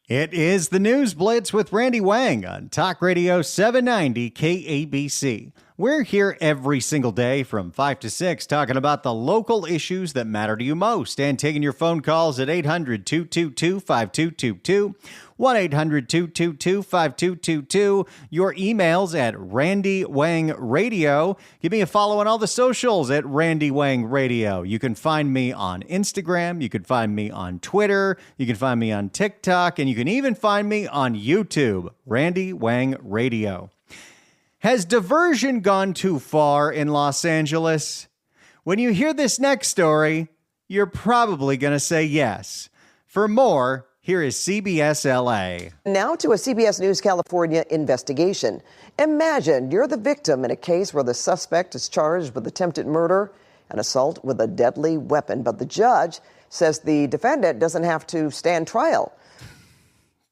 It is the News Blitz with Randy Wang on Talk Radio 790 KABC. We're here every single day from 5 to 6 talking about the local issues that matter to you most and taking your phone calls at 800-222-5222, 1-800-222-5222, your emails at Randy Wang Radio. Give me a follow on all the socials at Randy Wang Radio. You can find me on Instagram, you can find me on Twitter, you can find me on TikTok, and you can even find me on YouTube, Randy Wang Radio. Has diversion gone too far in Los Angeles? When you hear this next story, you're probably going to say yes. For more, here is CBS LA. Now to a CBS News California investigation. Imagine you're the victim in a case where the suspect is charged with attempted murder and assault with a deadly weapon, but the judge says the defendant doesn't have to stand trial.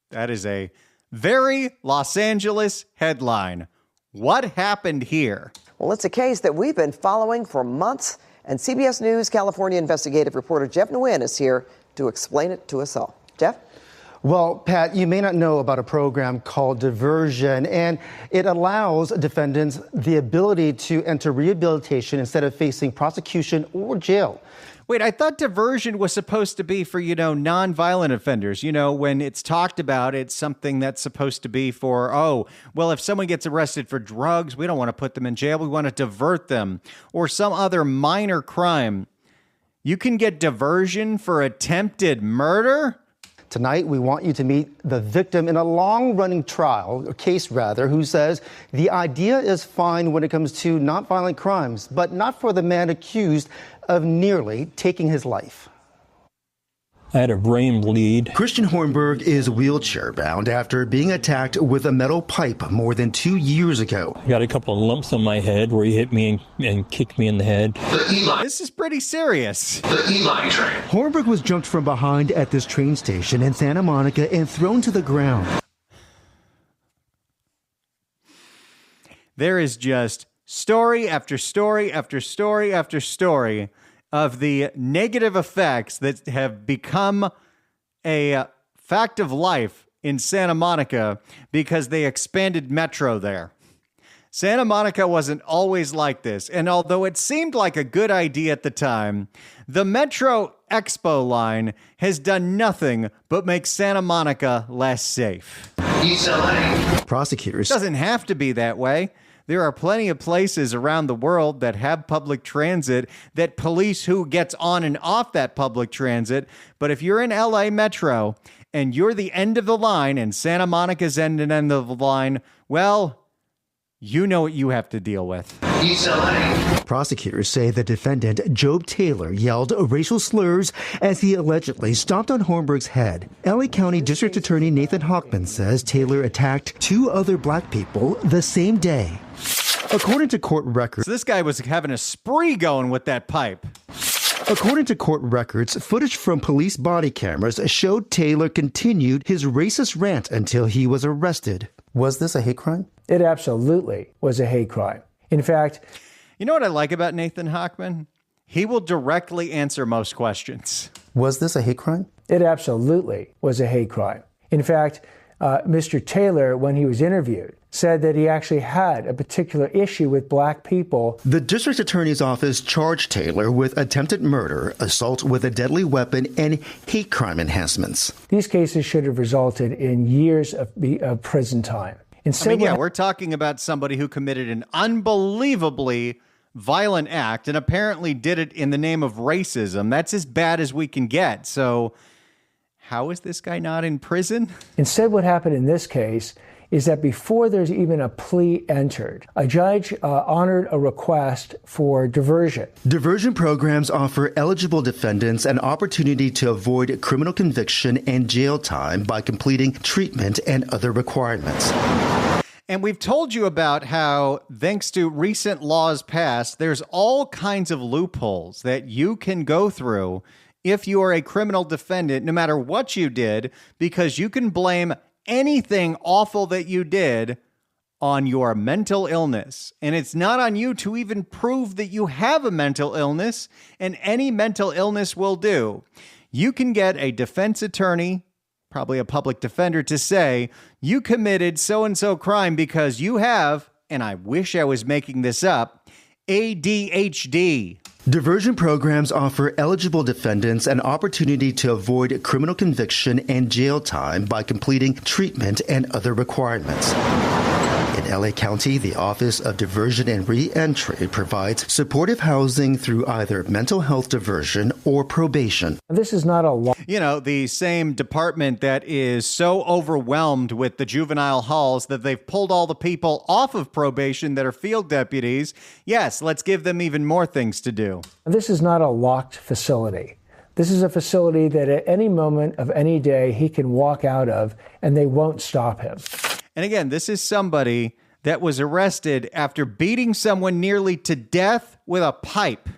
That is a very Los Angeles headline. What happened here? Well, it's a case that we've been following for months, and CBS News California investigative reporter Jeff Nguyen is here to explain it to us all. Jeff? Well, Pat, you may not know about a program called Diversion, and it allows defendants the ability to enter rehabilitation instead of facing prosecution or jail. Wait, I thought diversion was supposed to be for, non-violent offenders. When it's talked about, it's something that's supposed to be for, if someone gets arrested for drugs, we don't want to put them in jail. We want to divert them, or some other minor crime. You can get diversion for attempted murder? Tonight, we want you to meet the victim in a long-running case, who says the idea is fine when it comes to not-violent crimes, but not for the man accused of nearly taking his life. I had a brain bleed. Christian Hornberg is wheelchair-bound after being attacked with a metal pipe more than 2 years ago. I got a couple of lumps on my head where he hit me and kicked me in the head. This is pretty serious. The E-Line train. Hornberg was jumped from behind at this train station in Santa Monica and thrown to the ground. There is just story after story after story after story of the negative effects that have become a fact of life in Santa Monica because they expanded Metro there. Santa Monica wasn't always like this, and although it seemed like a good idea at the time, the Metro Expo line has done nothing but make Santa Monica less safe. East LA. Prosecutors. It doesn't have to be that way. There are plenty of places around the world that have public transit that police who gets on and off that public transit. But if you're in LA Metro and you're the end of the line and Santa Monica's end of the line, well, you know what you have to deal with. East LA. Prosecutors say the defendant, Job Taylor, yelled racial slurs as he allegedly stomped on Hornberg's head. LA County District Attorney Nathan Hochman says Taylor attacked 2 other black people the same day. According to court records, so this guy was having a spree going with that pipe. According to court records, footage from police body cameras showed Taylor continued his racist rant until he was arrested. Was this a hate crime? It absolutely was a hate crime. In fact, you know what I like about Nathan Hochman? He will directly answer most questions. Was this a hate crime? It absolutely was a hate crime. In fact, Mr. Taylor, when he was interviewed, said that he actually had a particular issue with black people. The district attorney's office charged Taylor with attempted murder, assault with a deadly weapon, and hate crime enhancements. These cases should have resulted in years of prison time. Instead, we're talking about somebody who committed an unbelievably violent act and apparently did it in the name of racism. That's as bad as we can get. So how is this guy not in prison? Instead, what happened in this case is that before there's even a plea entered, a judge honored a request for diversion. Diversion programs offer eligible defendants an opportunity to avoid criminal conviction and jail time by completing treatment and other requirements. And we've told you about how, thanks to recent laws passed, there's all kinds of loopholes that you can go through if you are a criminal defendant, no matter what you did, because you can blame anything awful that you did on your mental illness. And it's not on you to even prove that you have a mental illness, and any mental illness will do. You can get a defense attorney, probably a public defender, to say, you committed so-and-so crime because you have, and I wish I was making this up, ADHD. Diversion programs offer eligible defendants an opportunity to avoid criminal conviction and jail time by completing treatment and other requirements. In LA County, the Office of Diversion and Reentry provides supportive housing through either mental health diversion or probation. This is not a law. You know, the same department that is so overwhelmed with the juvenile halls that they've pulled all the people off of probation that are field deputies. Yes, let's give them even more things to do. This is not a locked facility. This is a facility that at any moment of any day he can walk out of and they won't stop him. And again, this is somebody that was arrested after beating someone nearly to death with a pipe.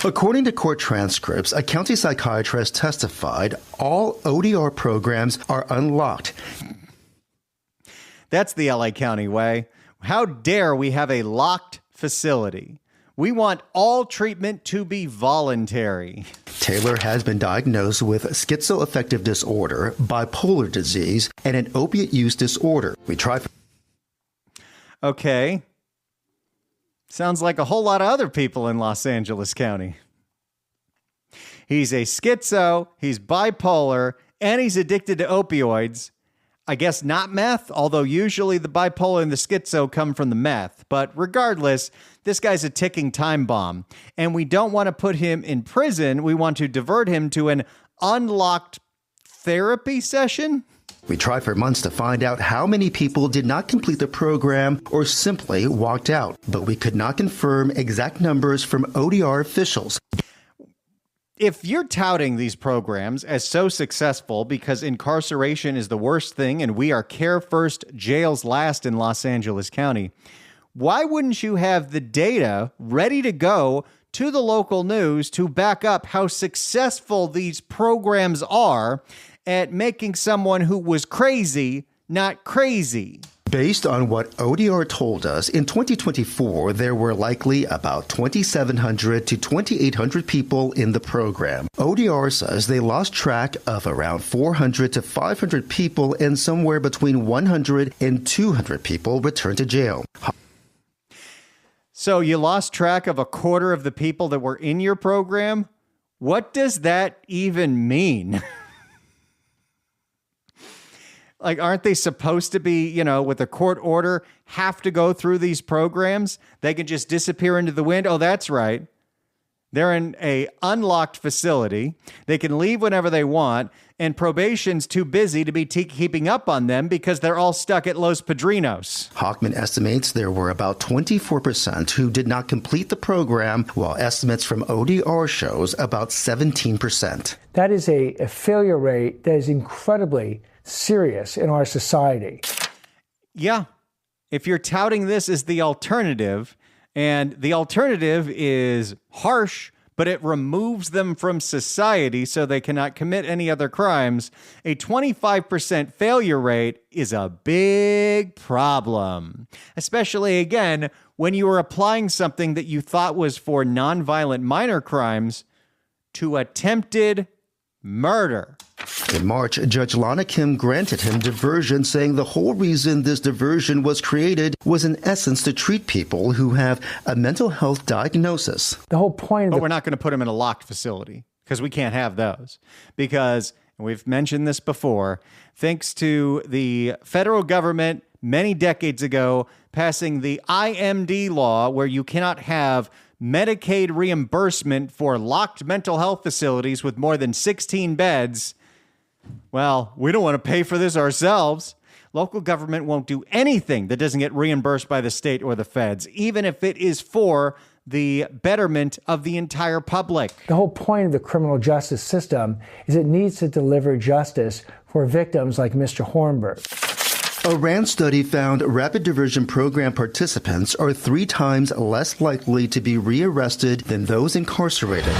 According to court transcripts, a county psychiatrist testified all ODR programs are unlocked. That's the LA County way. How dare we have a locked facility? We want all treatment to be voluntary. Taylor has been diagnosed with schizoaffective disorder, bipolar disease, and an opiate use disorder. Okay. Sounds like a whole lot of other people in Los Angeles County. He's a schizo, he's bipolar, and he's addicted to opioids. I guess not meth, although usually the bipolar and the schizo come from the meth. But regardless, this guy's a ticking time bomb. And we don't want to put him in prison. We want to divert him to an unlocked therapy session. We tried for months to find out how many people did not complete the program or simply walked out, but we could not confirm exact numbers from ODR officials. If you're touting these programs as so successful because incarceration is the worst thing and we are care first, jails last in Los Angeles County, why wouldn't you have the data ready to go to the local news to back up how successful these programs are at making someone who was crazy not crazy? Based on what ODR told us, in 2024, there were likely about 2,700 to 2,800 people in the program. ODR says they lost track of around 400 to 500 people, and somewhere between 100 and 200 people returned to jail. So you lost track of a quarter of the people that were in your program? What does that even mean? Like, aren't they supposed to be, with a court order, have to go through these programs? They can just disappear into the wind? Oh, that's right. They're in a unlocked facility. They can leave whenever they want, and probation's too busy to be keeping up on them because they're all stuck at Los Padrinos. Hockman estimates there were about 24% who did not complete the program, while estimates from ODR shows about 17%. That is a failure rate that is incredibly serious in our society. Yeah. If you're touting this as the alternative, and the alternative is harsh, but it removes them from society so they cannot commit any other crimes, a 25% failure rate is a big problem. Especially, again, when you are applying something that you thought was for nonviolent minor crimes to attempted murder. In March, Judge Lana Kim granted him diversion, saying the whole reason this diversion was created was in essence to treat people who have a mental health diagnosis. The whole point of But we're not going to put him in a locked facility because we can't have those. Because, and we've mentioned this before, thanks to the federal government many decades ago passing the IMD law where you cannot have Medicaid reimbursement for locked mental health facilities with more than 16 beds. Well, we don't want to pay for this ourselves. Local government won't do anything that doesn't get reimbursed by the state or the feds, even if it is for the betterment of the entire public. The whole point of the criminal justice system is it needs to deliver justice for victims like Mr. Hornberg. A RAND study found rapid diversion program participants are 3 times less likely to be rearrested than those incarcerated.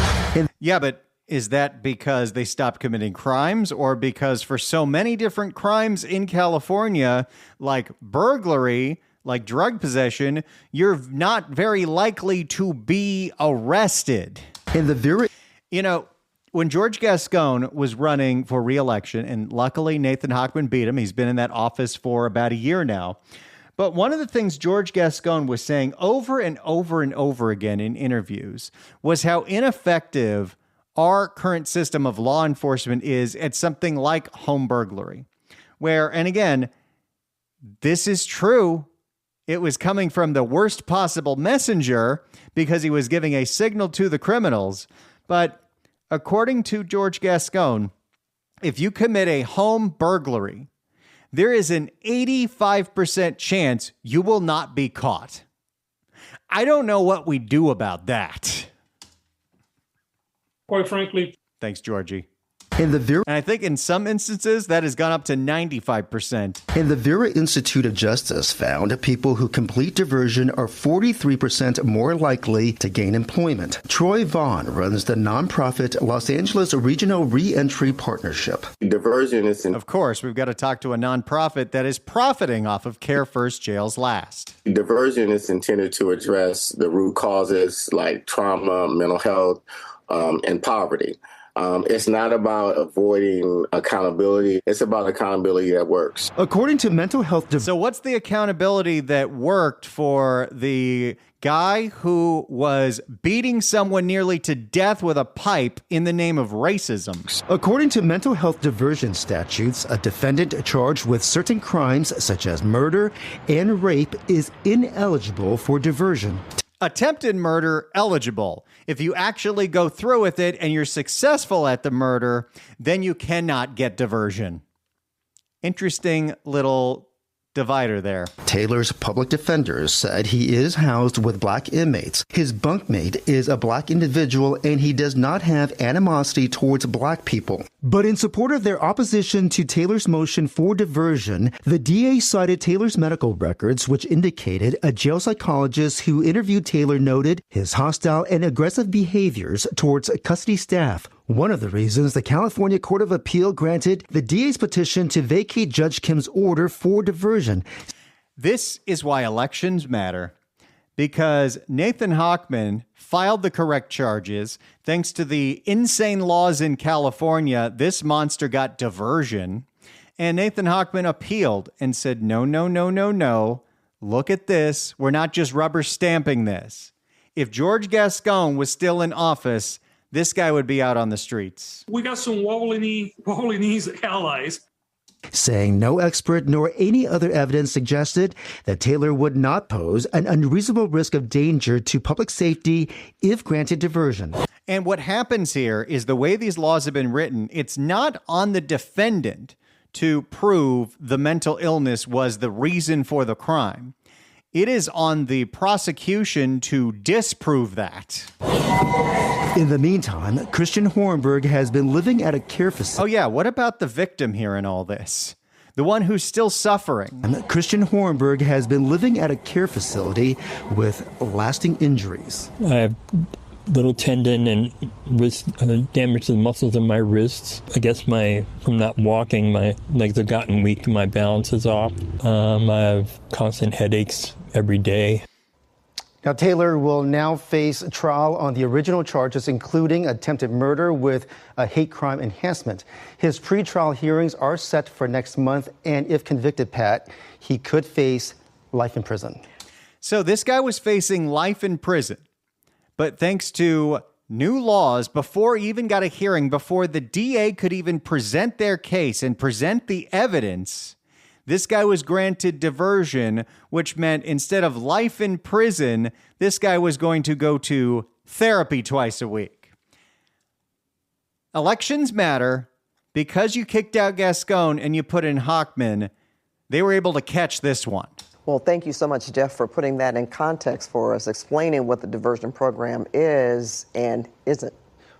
Yeah, but is that because they stopped committing crimes, or because for so many different crimes in California, like burglary, like drug possession, you're not very likely to be arrested? In the very... when George Gascon was running for re-election, and luckily Nathan Hochman beat him. He's been in that office for about a year now. But one of the things George Gascon was saying over and over and over again in interviews was how ineffective our current system of law enforcement is at something like home burglary, where, and again, this is true, it was coming from the worst possible messenger because he was giving a signal to the criminals. But according to George Gascon, if you commit a home burglary, there is an 85% chance you will not be caught. I don't know what we do about that. Quite frankly. Thanks, Georgie. And I think in some instances that has gone up to 95%. And the Vera Institute of Justice found people who complete diversion are 43% more likely to gain employment. Troy Vaughn runs the nonprofit Los Angeles Regional Reentry Partnership. Diversion is Of course, we've got to talk to a nonprofit that is profiting off of Care First Jails Last. Diversion is intended to address the root causes like trauma, mental health, and poverty. It's not about avoiding accountability. It's about accountability that works. According to mental health... So what's the accountability that worked for the guy who was beating someone nearly to death with a pipe in the name of racism? According to mental health diversion statutes, a defendant charged with certain crimes such as murder and rape is ineligible for diversion. Attempted murder, eligible. If you actually go through with it and you're successful at the murder, then you cannot get diversion. Interesting little divider there. Taylor's public defender said he is housed with black inmates. His bunkmate is a black individual and he does not have animosity towards black people. But in support of their opposition to Taylor's motion for diversion, the DA cited Taylor's medical records, which indicated a jail psychologist who interviewed Taylor noted his hostile and aggressive behaviors towards custody staff. One of the reasons the California Court of Appeal granted the DA's petition to vacate Judge Kim's order for diversion. This is why elections matter, because Nathan Hochman filed the correct charges. Thanks to the insane laws in California, this monster got diversion. And Nathan Hochman appealed and said, no, no, no, no, no. Look at this. We're not just rubber stamping this. If George Gascon was still in office, this guy would be out on the streets. We got some wobbly knees allies. Saying no expert nor any other evidence suggested that Taylor would not pose an unreasonable risk of danger to public safety if granted diversion. And what happens here is the way these laws have been written, it's not on the defendant to prove the mental illness was the reason for the crime. It is on the prosecution to disprove that. In the meantime, Christian Hornberg has been living at a care facility. Oh, yeah. What about the victim here in all this? The one who's still suffering. Christian Hornberg has been living at a care facility with lasting injuries. I have little tendon and wrist damage to the muscles in my wrists. I guess from not walking, my legs have gotten weak, my balance is off. I have constant headaches every day. Now, Taylor will now face trial on the original charges, including attempted murder with a hate crime enhancement. His pretrial hearings are set for next month, and if convicted, Pat, he could face life in prison. So this guy was facing life in prison, but thanks to new laws, before he even got a hearing, before the DA could even present their case and present the evidence, this guy was granted diversion, which meant instead of life in prison, this guy was going to go to therapy twice a week. Elections matter. Because you kicked out Gascon and you put in Hochman, they were able to catch this one. Well, thank you so much, Jeff, for putting that in context for us, explaining what the diversion program is and isn't.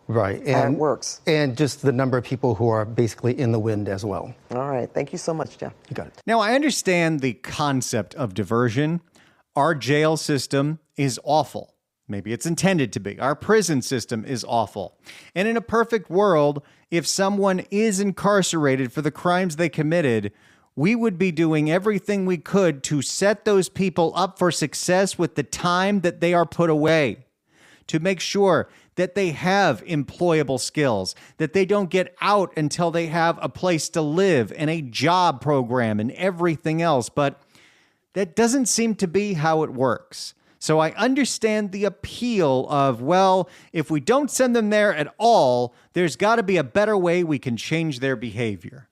Right. And how it works. And just the number of people who are basically in the wind as well. All right. Thank you so much, Jeff. You got it. Now, I understand the concept of diversion. Our jail system is awful. Maybe it's intended to be. Our prison system is awful. And in a perfect world, if someone is incarcerated for the crimes they committed, we would be doing everything we could to set those people up for success with the time that they are put away, to make sure that they have employable skills, that they don't get out until they have a place to live and a job program and everything else. But that doesn't seem to be how it works. So I understand the appeal of, well, if we don't send them there at all, there's got to be a better way we can change their behavior.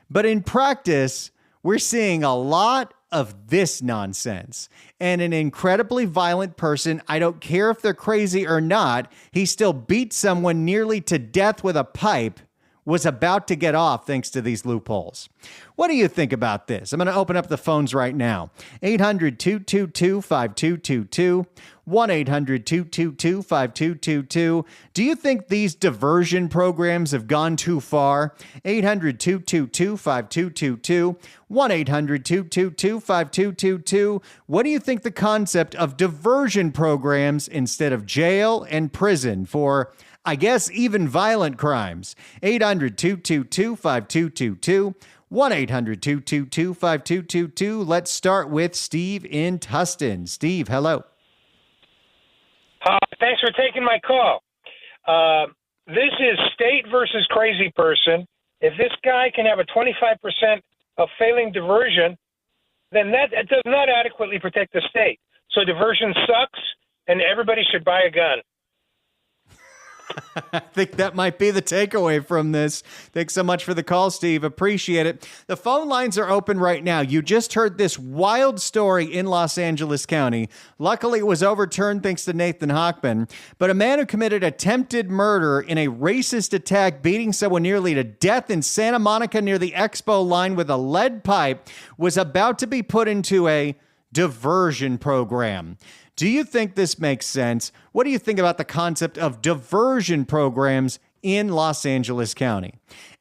But in practice, we're seeing a lot of this nonsense. And an incredibly violent person, I don't care if they're crazy or not, he still beat someone nearly to death with a pipe, was about to get off thanks to these loopholes. What do you think about this? I'm going to open up the phones right now. 800-222-5222, 1-800-222-5222. Do you think these diversion programs have gone too far? 800-222-5222, 1-800-222-5222. What do you think the concept of diversion programs instead of jail and prison for, I guess, even violent crimes? 800-222-5222, 1-800-222-5222. Let's start with Steve in Tustin. Steve, hello. Thanks for taking my call. This is state versus crazy person. If this guy can have a 25% of failing diversion, then that does not adequately protect the state. So diversion sucks, and everybody should buy a gun. I think that might be the takeaway from this. Thanks so much for the call, Steve. Appreciate it. The phone lines are open right now. You just heard this wild story in Los Angeles County. Luckily, it was overturned thanks to Nathan Hochman. But a man who committed attempted murder in a racist attack, beating someone nearly to death in Santa Monica near the Expo line with a lead pipe, was about to be put into a diversion program. Do you think this makes sense? What do you think about the concept of diversion programs in Los Angeles County?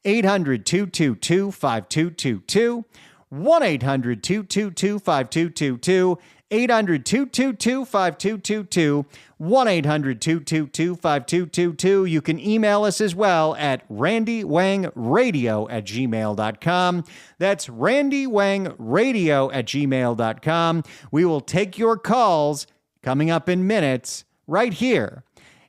800-222-5222, 1-800-222-5222, 800-222-5222, 1-800-222-5222. You can email us as well at randywangradio@gmail.com. That's randywangradio@gmail.com. We will take your calls coming up in minutes right here.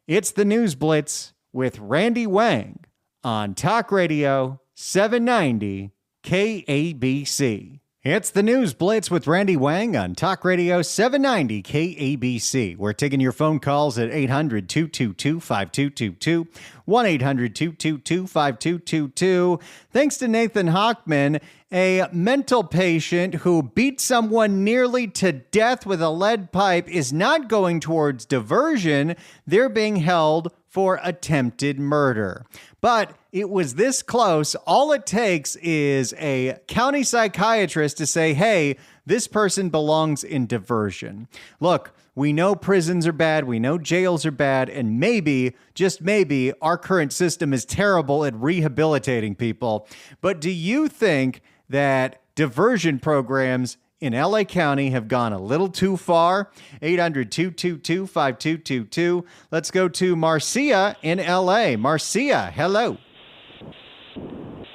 It's the News Blitz with Randy Wang on Talk Radio 790 KABC. It's the News Blitz with Randy Wang on Talk Radio 790 KABC. We're taking your phone calls at 800-222-5222, 1-800-222-5222. Thanks to Nathan Hochman, a mental patient who beat someone nearly to death with a lead pipe is not going towards diversion. They're being held for attempted murder. But it was this close. All it takes is a county psychiatrist to say, hey, this person belongs in diversion. Look, we know prisons are bad. We know jails are bad. And maybe, just maybe, our current system is terrible at rehabilitating people. But do you think that diversion programs in LA County have gone a little too far? 800-222-5222. Let's go to Marcia in LA. Marcia, hello.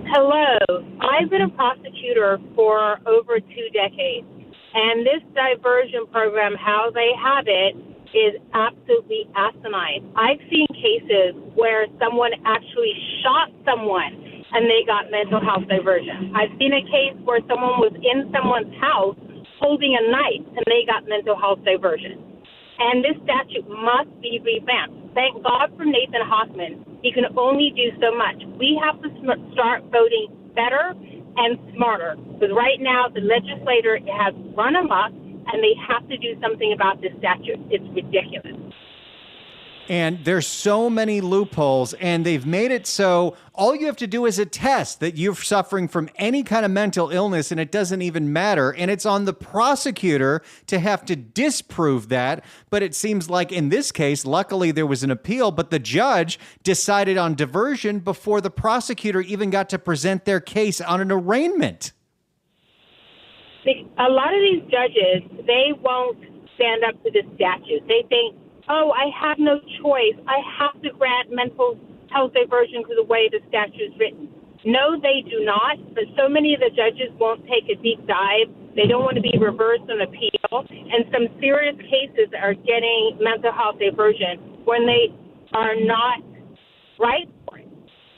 Hello. I've been a prosecutor for over 2 decades, and this diversion program, how they have it, is absolutely asinine. I've seen cases where someone actually shot someone and they got mental health diversion. I've seen a case where someone was in someone's house holding a knife and they got mental health diversion. And this statute must be revamped. Thank God for Nathan Hochman. He can only do so much. We have to start voting better and smarter. Because right now the legislator has run amok and they have to do something about this statute. It's ridiculous. And there's so many loopholes, and they've made it so all you have to do is attest that you're suffering from any kind of mental illness, and it doesn't even matter. And it's on the prosecutor to have to disprove that. But it seems like in this case, luckily there was an appeal, but the judge decided on diversion before the prosecutor even got to present their case on an arraignment. A lot of these judges, they won't stand up to this statute. They think, oh, I have no choice. I have to grant mental health diversion because of the way the statute is written. No, they do not. But so many of the judges won't take a deep dive. They don't want to be reversed on appeal. And some serious cases are getting mental health diversion when they are not right for it.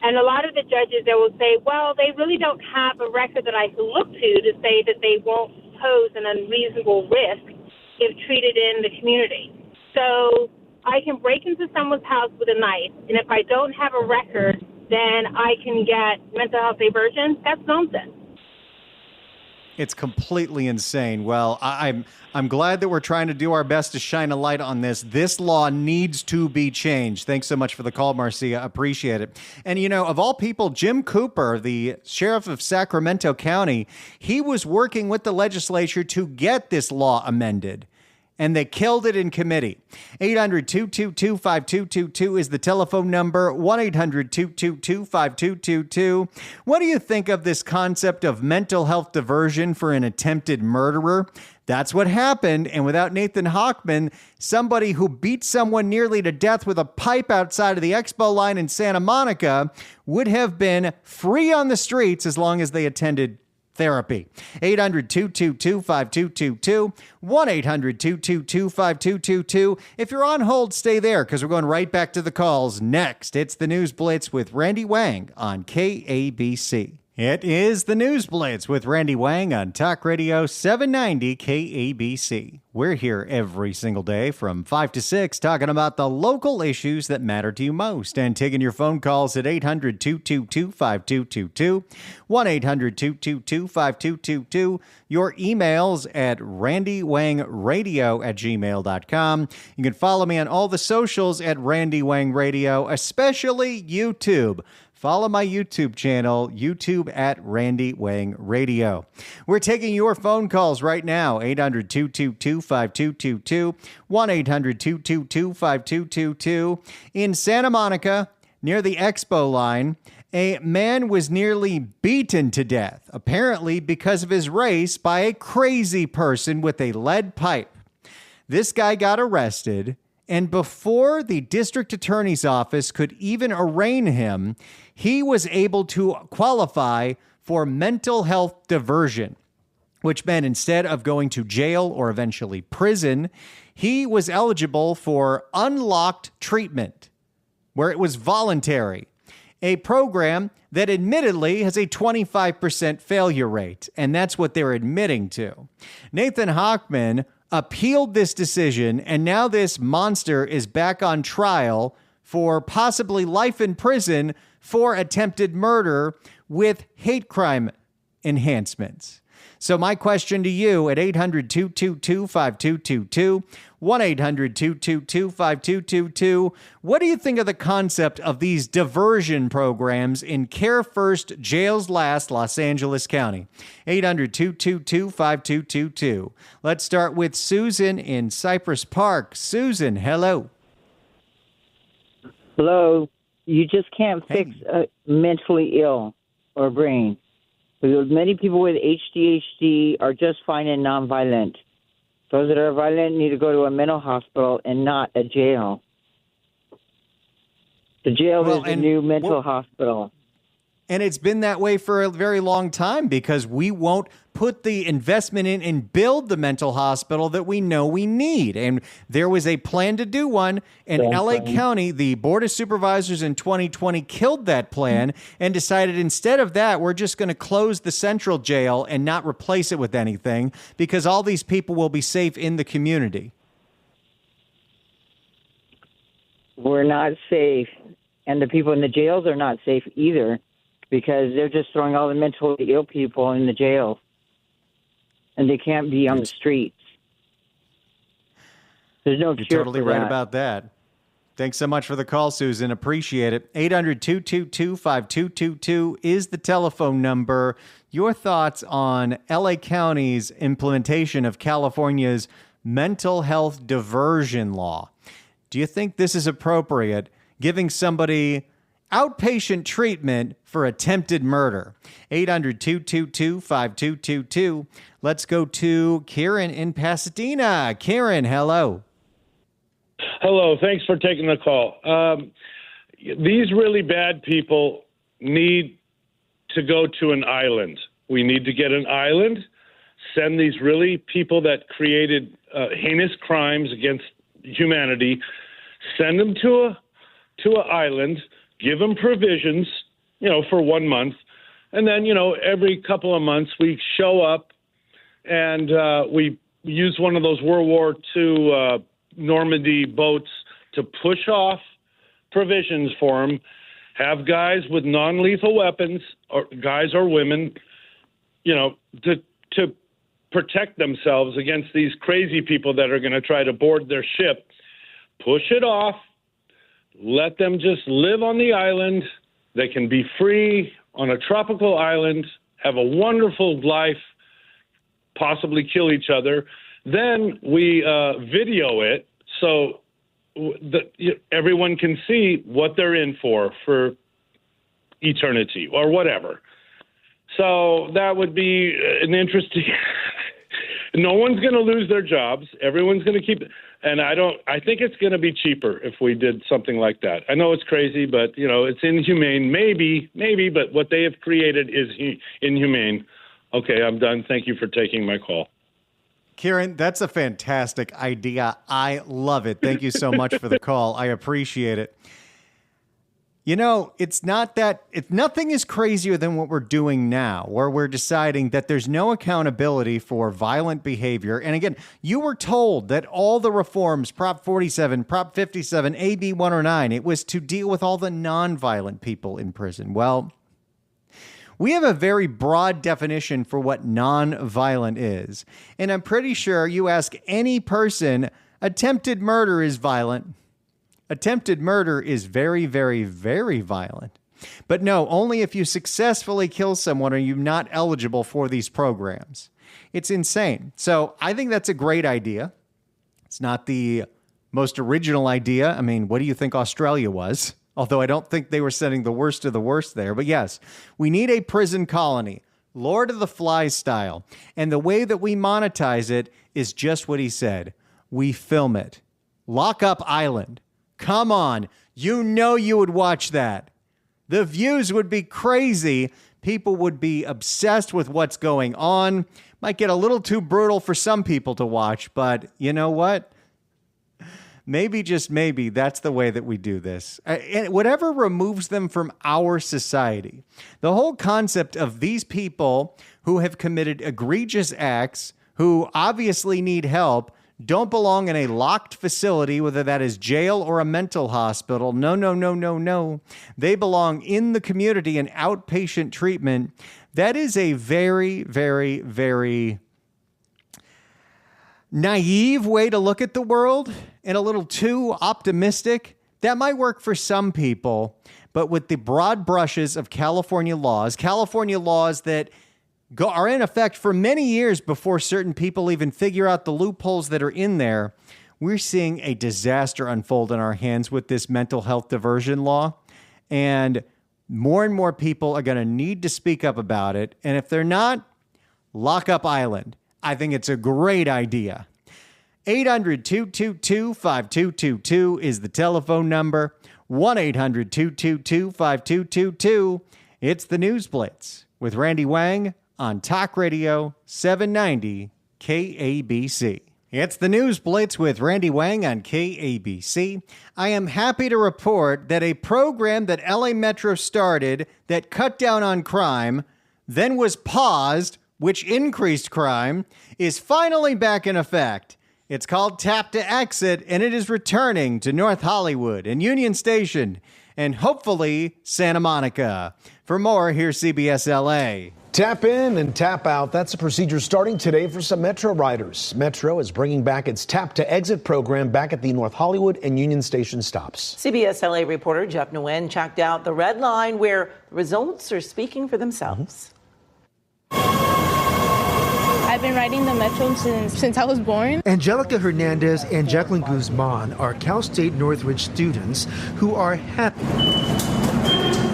And a lot of the judges, they will say, well, they really don't have a record that I can look to say that they won't pose an unreasonable risk if treated in the community. So I can break into someone's house with a knife, and if I don't have a record, then I can get mental health diversion. That's nonsense. It's completely insane. Well, I'm glad that we're trying to do our best to shine a light on this. This law needs to be changed. Thanks so much for the call, Marcia. Appreciate it. And, you know, of all people, Jim Cooper, the sheriff of Sacramento County, he was working with the legislature to get this law amended. And they killed it in committee. 800-222-5222 is the telephone number. 1-800-222-5222. What do you think of this concept of mental health diversion for an attempted murderer? That's what happened. And without Nathan Hochman, somebody who beat someone nearly to death with a pipe outside of the expo line in Santa Monica would have been free on the streets as long as they attended therapy. 800-222-5222, 1-800-222-5222. If you're on hold, stay there because we're going right back to the calls next. It's the News Blitz with Randy Wang on KABC. It is the News Blitz with Randy Wang on Talk Radio 790 KABC. We're here every single day from 5 to 6 talking about the local issues that matter to you most and taking your phone calls at 800-222-5222, 1-800-222-5222, your emails at randywang.radio@gmail.com. You can follow me on all the socials at Randy Wang Radio, especially YouTube. Follow my YouTube channel, YouTube at Randy Wang Radio. We're taking your phone calls right now, 800-222-5222, 1-800-222-5222. In Santa Monica, near the Expo line, a man was nearly beaten to death, apparently because of his race, by a crazy person with a lead pipe. This guy got arrested, and before the district attorney's office could even arraign him, he was able to qualify for mental health diversion, which meant instead of going to jail or eventually prison, he was eligible for unlocked treatment, where it was voluntary, a program that admittedly has a 25% failure rate, and that's what they're admitting to. Nathan Hochman appealed this decision, and now this monster is back on trial for possibly life in prison for attempted murder with hate crime enhancements. So my question to you at 800-222-5222, 1-800-222-5222, what do you think of the concept of these diversion programs in Care First, Jails Last, Los Angeles County? 800-222-5222. Let's start with Susan in Cypress Park. Susan, hello. Hello. You just can't fix mentally ill or brain. Many people with ADHD are just fine and nonviolent. Those that are violent need to go to a mental hospital and not a jail. The jail is a new mental hospital. And it's been that way for a very long time because we won't put the investment in and build the mental hospital that we know we need. And there was a plan to do one. And LA County, the Board of Supervisors in 2020 killed that plan and decided instead of that, we're just going to close the central jail and not replace it with anything because all these people will be safe in the community. We're not safe. And the people in the jails are not safe either, because they're just throwing all the mentally ill people in the jail, and they can't be on the streets. There's no cure. You're totally for right that. about that. Thanks so much for the call, Susan. Appreciate it. 800-222-5222 is the telephone number. Your thoughts on LA County's implementation of California's mental health diversion law. Do you think this is appropriate, giving somebody outpatient treatment for attempted murder? 800-222-5222. Let's go to Karen in Pasadena. Karen, hello. Hello. Thanks for taking the call. These really bad people need to go to an island. We need to get an island, send these really people that created heinous crimes against humanity send them to an island, give them provisions, for 1 month. And then, every couple of months we show up and we use one of those World War II Normandy boats to push off provisions for them, have guys with non-lethal weapons, or guys or women, to protect themselves against these crazy people that are going to try to board their ship, push it off, let them just live on the island. They can be free on a tropical island, have a wonderful life, possibly kill each other. Then we video it so everyone can see what they're in for eternity or whatever. So that would be an interesting. No one's going to lose their jobs. Everyone's going to keep. And I think it's going to be cheaper if we did something like that. I know it's crazy, but it's inhumane. Maybe, but what they have created is inhumane. Okay, I'm done. Thank you for taking my call. Kieran, that's a fantastic idea. I love it. Thank you so much for the call. I appreciate it. Nothing is crazier than what we're doing now, where we're deciding that there's no accountability for violent behavior. And again, you were told that all the reforms, Prop 47, Prop 57, AB 109, it was to deal with all the nonviolent people in prison. Well, we have a very broad definition for what nonviolent is. And I'm pretty sure you ask any person, attempted murder is violent. Attempted murder is very, very, very violent. But no, only if you successfully kill someone are you not eligible for these programs. It's insane. So I think that's a great idea. It's not the most original idea. I mean, what do you think Australia was? Although I don't think they were sending the worst of the worst there. But yes, we need a prison colony, Lord of the Flies style. And the way that we monetize it is just what he said. We film it. Lock Up Island. Come on. You would watch that. The views would be crazy. People would be obsessed with what's going on. Might get a little too brutal for some people to watch, but you know what? Maybe, just maybe, that's the way that we do this. And whatever removes them from our society. The whole concept of these people who have committed egregious acts, who obviously need help, don't belong in a locked facility, whether that is jail or a mental hospital. No. They belong in the community in outpatient treatment. That is a very, very, very naive way to look at the world and a little too optimistic. That might work for some people, but with the broad brushes of California laws that are in effect for many years before certain people even figure out the loopholes that are in there, we're seeing a disaster unfold in our hands with this mental health diversion law. And more people are going to need to speak up about it. And if they're not, Lock Up Island. I think it's a great idea. 800-222-5222 is the telephone number. 1-800-222-5222. It's the News Blitz with Randy Wang on Talk Radio 790 KABC. It's the News Blitz with Randy Wang on KABC. I am happy to report that a program that LA Metro started that cut down on crime, then was paused, which increased crime, is finally back in effect. It's called Tap to Exit, and it is returning to North Hollywood and Union Station and hopefully Santa Monica. For more, here's CBS LA. Tap in and tap out. That's a procedure starting today for some Metro riders. Metro is bringing back its Tap to Exit program back at the North Hollywood and Union Station stops. CBS LA reporter Jeff Nguyen checked out the red line where the results are speaking for themselves. I've been riding the Metro since I was born. Angelica Hernandez and Jacqueline Guzman are Cal State Northridge students who are happy.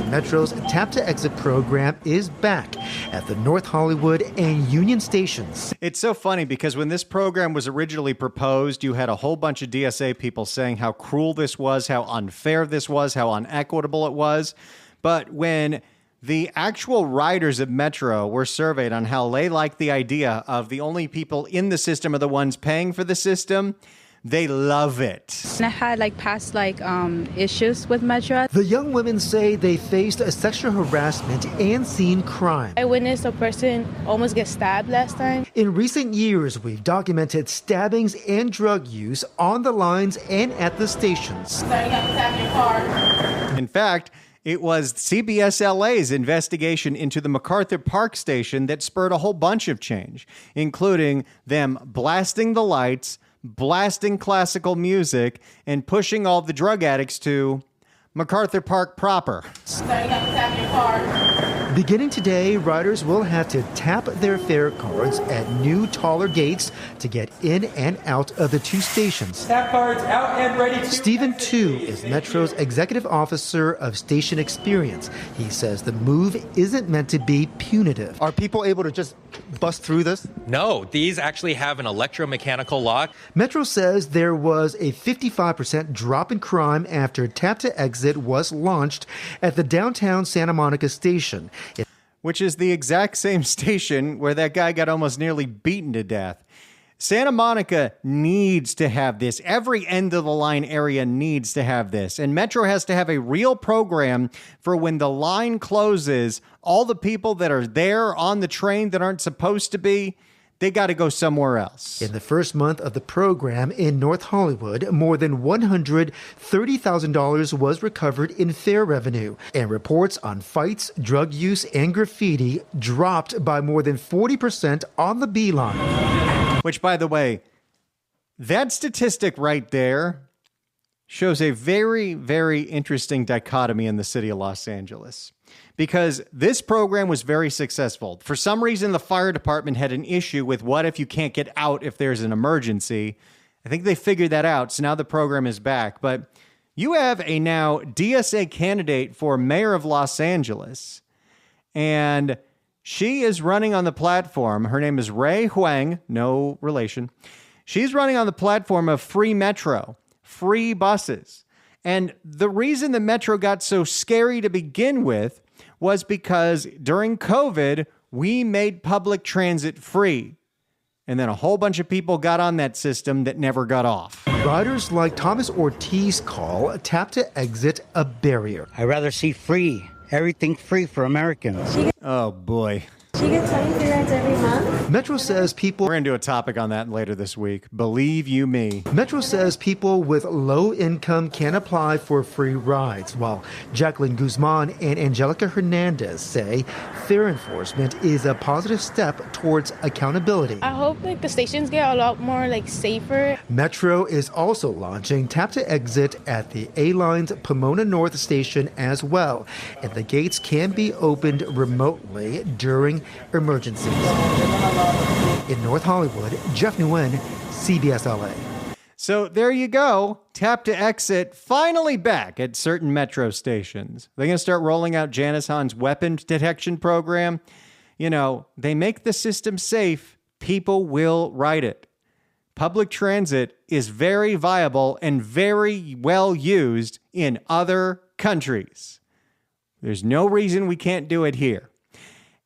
Metro's Tap to Exit program is back at the North Hollywood and Union Stations. It's so funny because when this program was originally proposed, you had a whole bunch of DSA people saying how cruel this was, how unfair this was, how unequitable it was. But when the actual riders of Metro were surveyed on how they liked the idea of the only people in the system are the ones paying for the system, They love it. And I had past issues with Metro. The young women say they faced a sexual harassment and seen crime. I witnessed a person almost get stabbed last time. In recent years, we've documented stabbings and drug use on the lines and at the stations. In fact, it was CBS LA's investigation into the MacArthur Park station that spurred a whole bunch of change, including them blasting the lights, blasting classical music, and pushing all the drug addicts to MacArthur Park proper. Beginning today, riders will have to tap their fare cards at new, taller gates to get in and out of the two stations. Tap cards out and ready to... Stephen, too, is Metro's executive officer of station experience. He says the move isn't meant to be punitive. Are people able to just bust through this? No, these actually have an electromechanical lock. Metro says there was a 55% drop in crime after Tap to Exit was launched at the downtown Santa Monica station. Which is the exact same station where that guy got almost nearly beaten to death. Santa Monica needs to have this. Every end of the line area needs to have this. And Metro has to have a real program for when the line closes, all the people that are there on the train that aren't supposed to be, they got to go somewhere else. In the first month of the program in North Hollywood, more than $130,000 was recovered in fare revenue, and reports on fights, drug use, and graffiti dropped by more than 40% on the B line. Which, by the way, that statistic right there shows a very, very interesting dichotomy in the city of Los Angeles. Because this program was very successful. For some reason, the fire department had an issue with what if you can't get out if there's an emergency. I think they figured that out, so now the program is back. But you have a now DSA candidate for mayor of Los Angeles, and she is running on the platform. Her name is Ray Huang, no relation. She's running on the platform of free Metro, free buses. And the reason the Metro got so scary to begin with was because during COVID, we made public transit free. And then a whole bunch of people got on that system that never got off. Riders like Thomas Ortiz call Tap to Exit a barrier. I'd rather see free, everything free for Americans. Oh, boy. She gets 23 rides every month. Metro says people... We're going to do a topic on that later this week. Believe you me. Metro says people with low income can apply for free rides, while Jacqueline Guzman and Angelica Hernandez say fare enforcement is a positive step towards accountability. I hope the stations get a lot more safer. Metro is also launching Tap to Exit at the A-Line's Pomona North station as well, and the gates can be opened remotely during emergencies. In North Hollywood, Jeff Nguyen, CBS LA. So there you go. Tap to Exit finally back at certain Metro stations. They're going to start rolling out Janice Hahn's weapon detection program. You know, they make the system safe. People will ride it. Public transit is very viable and very well used in other countries. There's no reason we can't do it here.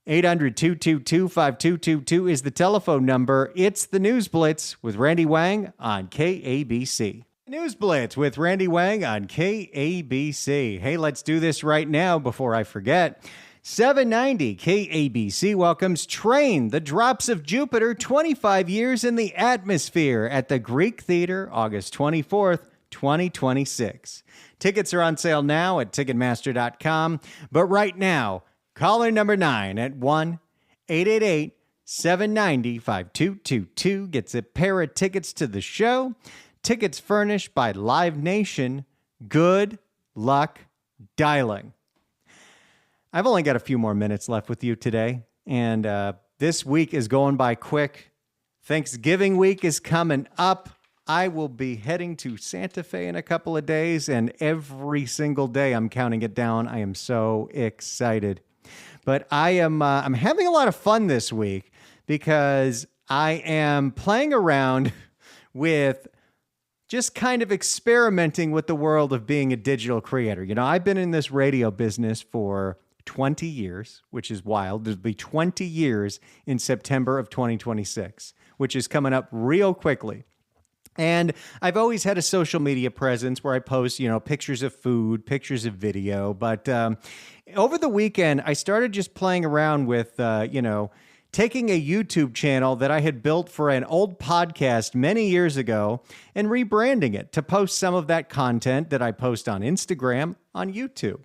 800-222-5222 is the telephone number. It's the News Blitz with Randy Wang on KABC. News Blitz with Randy Wang on KABC. Hey, let's do this right now before I forget. 790 KABC welcomes Train, the Drops of Jupiter, 25 years in the atmosphere at the Greek Theater, August 24th, 2026. Tickets are on sale now at Ticketmaster.com. But right now, caller number 9 at 1-888-790-5222 gets a pair of tickets to the show. Tickets furnished by Live Nation. Good luck dialing. I've only got a few more minutes left with you today, and this week is going by quick. Thanksgiving week is coming up. I will be heading to Santa Fe in a couple of days, and every single day I'm counting it down. I am so excited. But I'm having a lot of fun this week because I am playing around with just kind of experimenting with the world of being a digital creator. You know, I've been in this radio business for 20 years, which is wild. There'll be 20 years in September of 2026, which is coming up real quickly. And I've always had a social media presence where I post, pictures of food, pictures of video. But over the weekend, I started just playing around with, taking a YouTube channel that I had built for an old podcast many years ago and rebranding it to post some of that content that I post on Instagram on YouTube.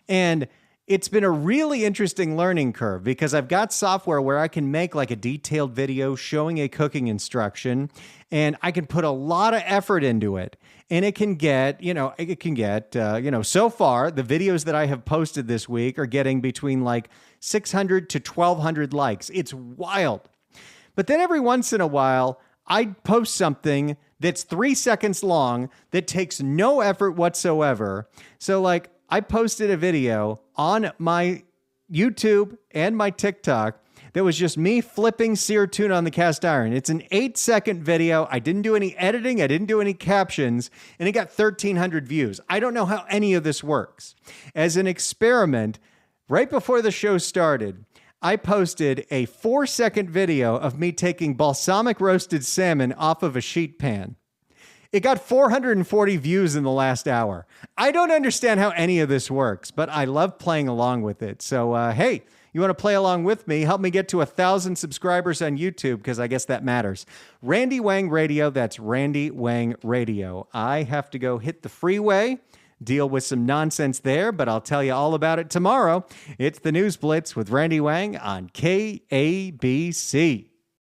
And it's been a really interesting learning curve because I've got software where I can make like a detailed video showing a cooking instruction, and I can put a lot of effort into it. And it can get, so far, the videos that I have posted this week are getting between like 600 to 1,200 likes. It's wild. But then every once in a while, I post something that's 3 seconds long that takes no effort whatsoever. So like, I posted a video on my YouTube and my TikTok that was just me flipping seared tuna on the cast iron. It's an 8-second video. I didn't do any editing. I didn't do any captions, and it got 1,300 views. I don't know how any of this works. As an experiment, right before the show started, I posted a 4-second video of me taking balsamic roasted salmon off of a sheet pan. It got 440 views in the last hour. I don't understand how any of this works, but I love playing along with it. So, hey, you want to play along with me? Help me get to 1,000 subscribers on YouTube, because I guess that matters. Randy Wang Radio, that's Randy Wang Radio. I have to go hit the freeway, deal with some nonsense there, but I'll tell you all about it tomorrow. It's the News Blitz with Randy Wang on KABC.